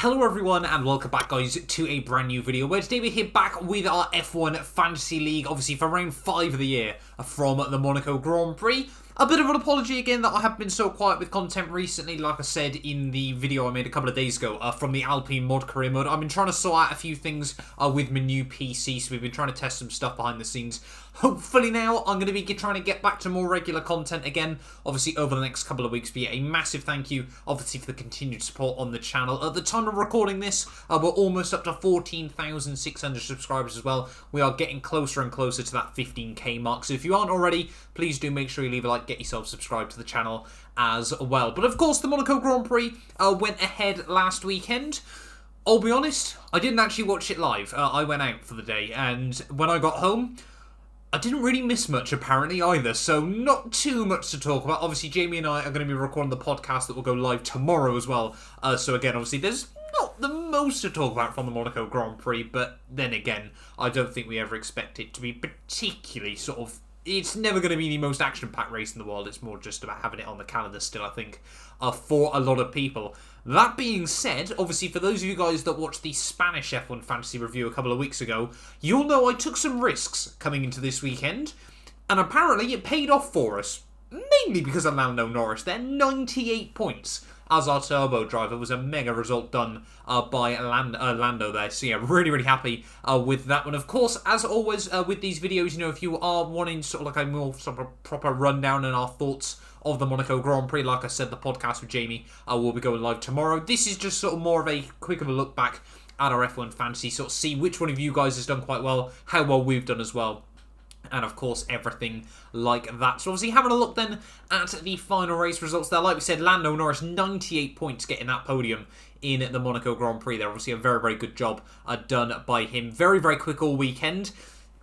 Hello everyone and welcome back guys to a brand new video where today we're here back with our F1 Fantasy League, obviously for round 5 of the year from the Monaco Grand Prix. A bit of an apology again that I have been so quiet with content recently, like I said in the video I made a couple of days ago from the Alpine mod career mode. I've been trying to sort out a few things with my new PC, so we've been trying to test some stuff behind the scenes. Hopefully now I'm going to be trying to get back to more regular content again, obviously over the next couple of weeks. But yeah, a massive thank you obviously for the continued support on the channel. At the time of recording this, we're almost up to 14,600 subscribers as well. We are getting closer and closer to that 15k mark, so if you aren't already, please do make sure you leave a like, get yourself subscribed to the channel as well. But of course the Monaco Grand Prix went ahead last weekend. I'll be honest, I didn't actually watch it live. I went out for the day, and when I got home, I didn't really miss much apparently either, so not too much to talk about. Obviously Jamie and I are going to be recording the podcast that will go live tomorrow as well, so again obviously there's not the most to talk about from the Monaco Grand Prix, but then again I don't think we ever expect it to be particularly sort of, it's never going to be the most action-packed race in the world. It's more just about having it on the calendar still, I think, for a lot of people. That being said, obviously for those of you guys that watched the Spanish F1 Fantasy review a couple of weeks ago, you'll know I took some risks coming into this weekend, and apparently it paid off for us. Mainly because of Lando Norris. They're 98 points as our turbo driver. Was a mega result done by Lando there. So yeah, really happy with that one. Of course, as always with these videos, you know, if you are wanting sort of like a more sort of proper rundown and our thoughts of the Monaco Grand Prix, like I said, the podcast with Jamie will be going live tomorrow. This is just sort of more of a quick of a look back at our F1 Fantasy, sort of see which one of you guys has done quite well, how well we've done as well, and of course everything like that. So obviously having a look then at the final race results there, like we said, Lando Norris 98 points getting that podium in the Monaco Grand Prix there. Obviously a very good job done by him. Very quick all weekend.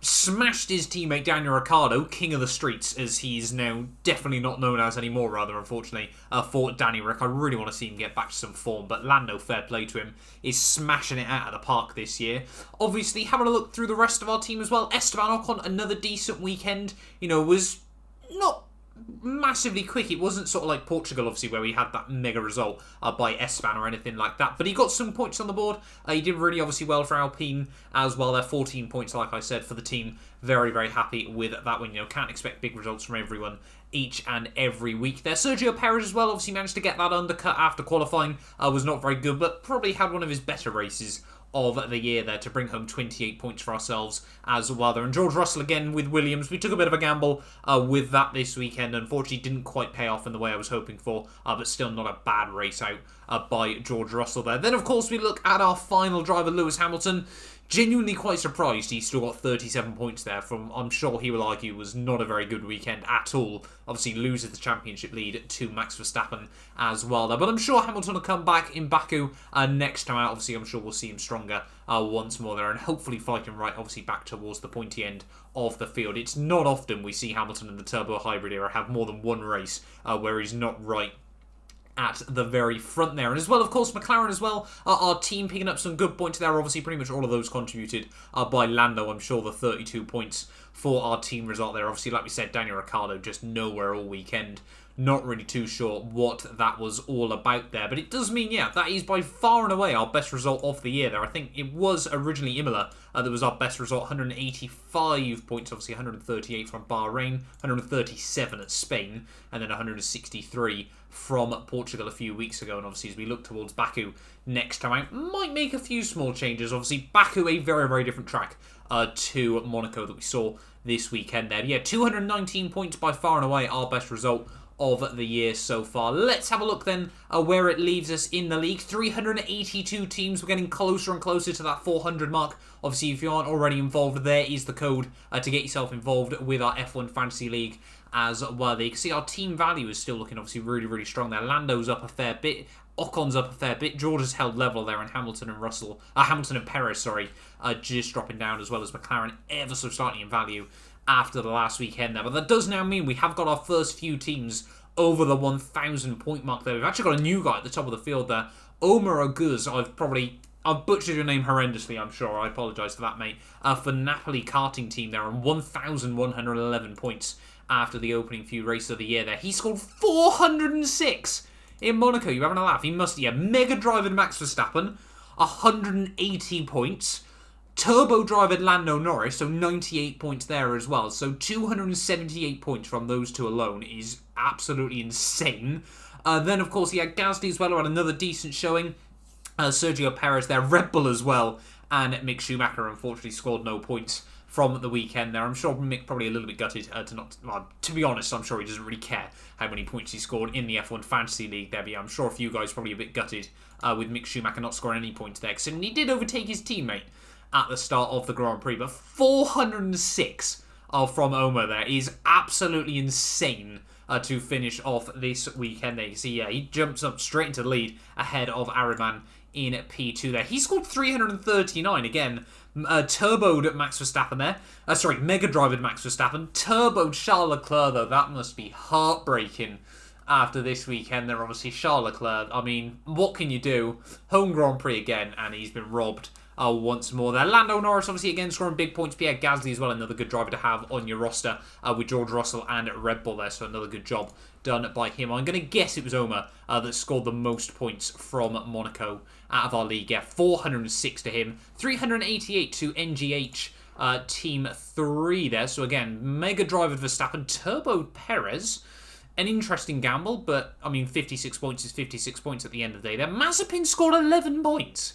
Smashed his teammate Daniel Ricciardo, king of the streets, as he's now definitely not known as anymore, rather, unfortunately, for Danny Rick. I really want to see him get back to some form, but Lando, fair play to him, is smashing it out of the park this year. Obviously, having a look through the rest of our team as well, Esteban Ocon, another decent weekend, you know, was not massively quick. It wasn't sort of like Portugal, obviously, where we had that mega result by Esteban or anything like that, but he got some points on the board. He did really obviously well for Alpine as well. They're 14 points, like I said, for the team. Very happy with that one. You know, can't expect big results from everyone each and every week there. Sergio Perez as well obviously managed to get that undercut after qualifying. Was not very good, but probably had one of his better races of the year there to bring home 28 points for ourselves as well there. And George Russell again with Williams. We took a bit of a gamble with that this weekend. Unfortunately didn't quite pay off in the way I was hoping for, but still not a bad race out by George Russell there. Then of course we look at our final driver, Lewis Hamilton. Genuinely quite surprised he still got 37 points there from, I'm sure he will argue, was not a very good weekend at all. Obviously loses the championship lead to Max Verstappen as well there. But I'm sure Hamilton will come back in Baku next time out. Obviously I'm sure we'll see him stronger once more there, and hopefully fighting right obviously back towards the pointy end of the field. It's not often we see Hamilton in the turbo hybrid era have more than one race where he's not right at the very front there. And as well, of course, Mclaren as well, our team picking up some good points there. Obviously, pretty much all of those contributed by Lando. I'm sure the 32 points for our team result there. Obviously, like we said, Daniel Ricciardo just nowhere all weekend. Not really too sure what that was all about there. But it does mean, yeah, that is by far and away our best result of the year there. I think it was originally Imola that was our best result. 185 points, obviously 138 from Bahrain, 137 at Spain, and then 163 from Portugal a few weeks ago. And obviously as we look towards Baku next time out, might make a few small changes. Obviously Baku, a very different track to Monaco that we saw this weekend there. But yeah, 219 points by far and away our best result of the year so far. Let's have a look then where it leaves us in the league. 382 teams. We're getting closer and closer to that 400 mark. Obviously, if you aren't already involved, there is the code to get yourself involved with our F1 Fantasy League as well. You can see our team value is still looking obviously really strong there. Lando's up a fair bit. Ocon's up a fair bit. George has held level there, and Hamilton and Perez, just dropping down, as well as McLaren ever so slightly in value after the last weekend there. But that does now mean we have got our first few teams over the 1,000 point mark there. We've actually got a new guy at the top of the field there, Omar Oguz. I've butchered your name horrendously, I'm sure. I apologise for that, mate. For Napoli karting team there on 1,111 points after the opening few races of the year there. He scored 406 in Monaco. You having a laugh? He must, yeah. Mega Driver Max Verstappen, 180 points. Turbo Driver Lando Norris, so 98 points there as well. So 278 points from those two alone is absolutely insane. Then, of course, he had Gasly as well, who had another decent showing. Sergio Perez there, Red Bull as well. And Mick Schumacher, unfortunately, scored no points from the weekend there. I'm sure Mick probably a little bit gutted to not... Well, to be honest, I'm sure he doesn't really care how many points he scored in the F1 Fantasy League there. But yeah, I'm sure a few guys probably a bit gutted with Mick Schumacher not scoring any points there. Considering he did overtake his teammate at the start of the Grand Prix. But 406 from Omer there is absolutely insane to finish off this weekend there. You see, yeah, he jumps up straight into the lead ahead of Araman in P2 there. He scored 339 again. Turboed Max Verstappen there. Sorry, Mega Drivered Max Verstappen. Turboed Charles Leclerc though. That must be heartbreaking after this weekend there. Obviously, Charles Leclerc, I mean, what can you do? Home Grand Prix again, and he's been robbed once more there. Lando Norris obviously again scoring big points. Pierre Gasly as well, another good driver to have on your roster with George Russell and Red Bull there, so another good job done by him. I'm going to guess it was Omer that scored the most points from Monaco out of our league. Yeah, 406 to him, 388 to NGH Team 3 there. So again, Mega Driver Verstappen, Turbo Perez. An interesting gamble, but I mean 56 points is 56 points at the end of the day there. Mazepin scored 11 points.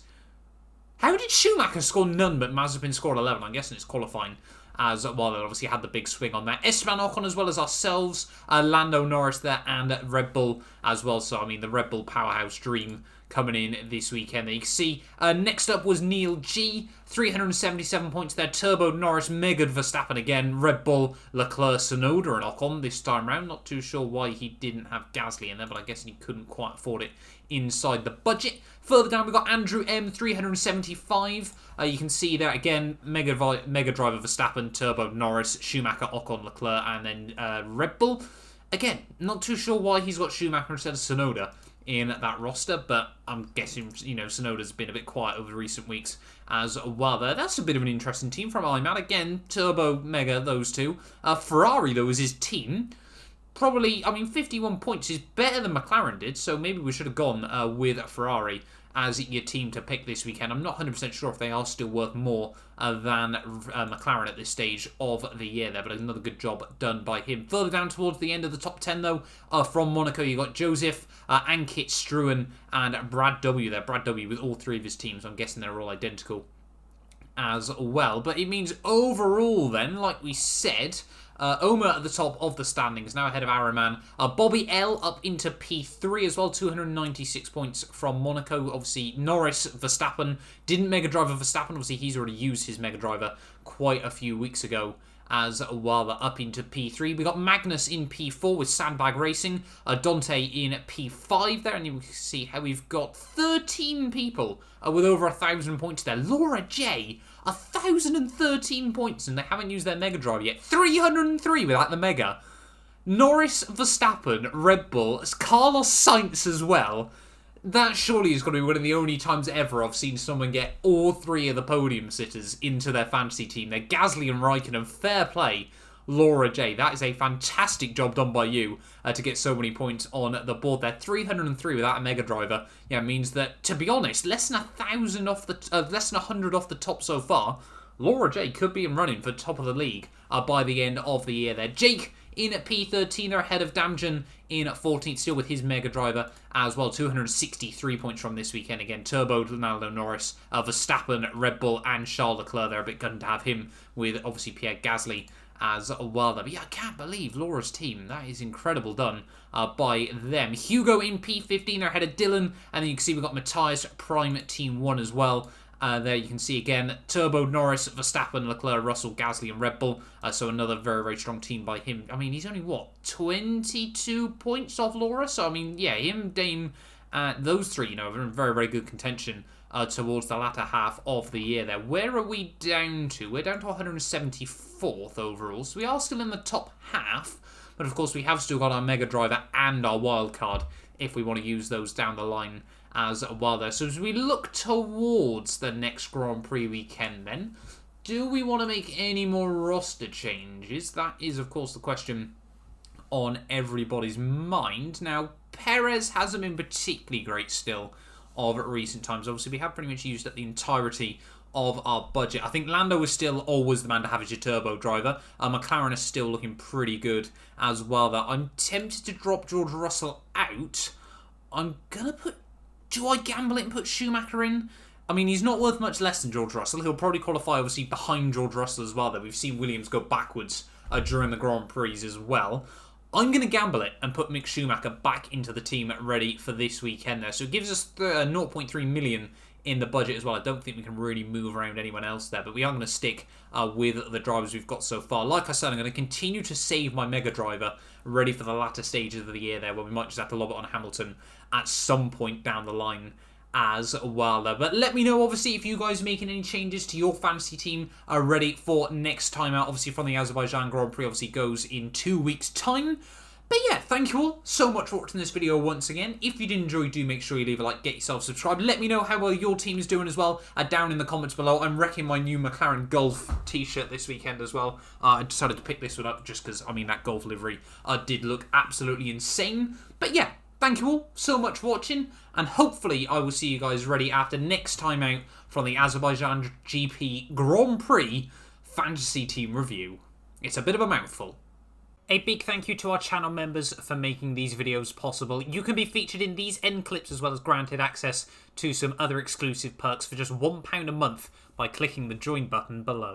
How did Schumacher score none but Mazepin scored 11? I'm guessing it's qualifying as well. They obviously had the big swing on there. Esteban Ocon as well as ourselves. Lando Norris there and Red Bull as well. So, I mean, the Red Bull powerhouse dream coming in this weekend. There you can see. Next up was Neil G. 377 points there. Turbo Norris, Mega Verstappen again. Red Bull, Leclerc, Tsunoda and Ocon this time round. Not too sure why he didn't have Gasly in there, but I guess he couldn't quite afford it inside the budget. Further down, we've got Andrew M, 375. You can see there again, Mega Driver Verstappen, Turbo Norris, Schumacher, Ocon, Leclerc, and then Red Bull. Again, not too sure why he's got Schumacher instead of Tsunoda in that roster, but I'm guessing, you know, Tsunoda's been a bit quiet over recent weeks as well there. That's a bit of an interesting team from IMAT. Again, Turbo, Mega, those two. Ferrari, though, is his team. Probably, I mean, 51 points is better than McLaren did, so maybe we should have gone with Ferrari as your team to pick this weekend. I'm not 100% sure if they are still worth more than McLaren at this stage of the year there, but another good job done by him. Further down towards the end of the top 10, though, from Monaco, you got Joseph, Ankit, Struan, and Brad W there. Brad W with all three of his teams. I'm guessing they're all identical as well. But it means overall then, like we said, Omer at the top of the standings, now ahead of Araman. Bobby L up into P3 as well, 296 points from Monaco. Obviously, Norris, Verstappen, didn't Mega Driver Verstappen. Obviously, he's already used his Mega Driver quite a few weeks ago as well. Up into P3. We got Magnus in P4 with Sandbag Racing. Dante in P5 there, and you can see how we've got 13 people with over 1,000 points there. Laura J, 1,013 points, and they haven't used their Mega Drive yet. 303 without the Mega. Norris, Verstappen, Red Bull, Carlos Sainz as well. That surely is going to be one of the only times ever I've seen someone get all three of the podium sitters into their fantasy team. They're Gasly and Raikkonen. Fair play, Laura J. That is a fantastic job done by you to get so many points on the board there. 303 without a Mega Driver. Yeah, means that, to be honest, less than 1,000 off the less than 100 off the top so far. Laura J could be in running for top of the league by the end of the year there. Jake in at P13, they're ahead of Damjan in 14th, still with his Mega Driver as well. 263 points from this weekend. Again, Turbo, Lando Norris, Verstappen, Red Bull, and Charles Leclerc. They're a bit good to have him with, obviously, Pierre Gasly as well. But yeah, I can't believe Laura's team. That is incredible done by them. Hugo in P15, they're ahead of Dylan. And then you can see we've got Matthias Prime Team 1 as well. There you can see again, Turbo, Norris, Verstappen, Leclerc, Russell, Gasly and Red Bull. So another very, very strong team by him. I mean, he's only, what, 22 points off Laura? So, I mean, yeah, him, Dame, those three, you know, are in very, very good contention towards the latter half of the year there. Where are we down to? We're down to 174th overall. So we are still in the top half. But, of course, we have still got our Mega Driver and our Wild Card if we want to use those down the line as well there. So as we look towards the next Grand Prix weekend then, do we want to make any more roster changes? That is, of course, the question on everybody's mind. Now, Perez hasn't been particularly great still of recent times. Obviously, we have pretty much used up the entirety of our budget. I think Lando is still always the man to have as your turbo driver. McLaren is still looking pretty good as well, though. I'm tempted to drop George Russell out. I'm going to put... Do I gamble it and put Schumacher in? I mean, he's not worth much less than George Russell. He'll probably qualify, obviously, behind George Russell as well, though. We've seen Williams go backwards during the Grand Prix as well. I'm going to gamble it and put Mick Schumacher back into the team ready for this weekend there. So it gives us 0.3 million in the budget as well. I don't think we can really move around anyone else there, but we are going to stick with the drivers we've got so far. Like I said, I'm going to continue to save my Mega Driver ready for the latter stages of the year there, where we might just have to lob it on Hamilton at some point down the line as well there. But let me know, obviously, if you guys are making any changes to your fantasy team are ready for next time out. Obviously, from the Azerbaijan Grand Prix, obviously goes in 2 weeks' time. But yeah, thank you all so much for watching this video once again. If you did enjoy, do make sure you leave a like, get yourself subscribed. Let me know how well your team is doing as well down in the comments below. I'm wrecking my new McLaren Golf t-shirt this weekend as well. I decided to pick this one up just because, I mean, that Golf livery did look absolutely insane. But yeah, thank you all so much for watching, and hopefully I will see you guys ready after next time out from the Azerbaijan GP Grand Prix Fantasy Team Review. It's a bit of a mouthful. A big thank you to our channel members for making these videos possible. You can be featured in these end clips as well as granted access to some other exclusive perks for just £1 a month by clicking the join button below.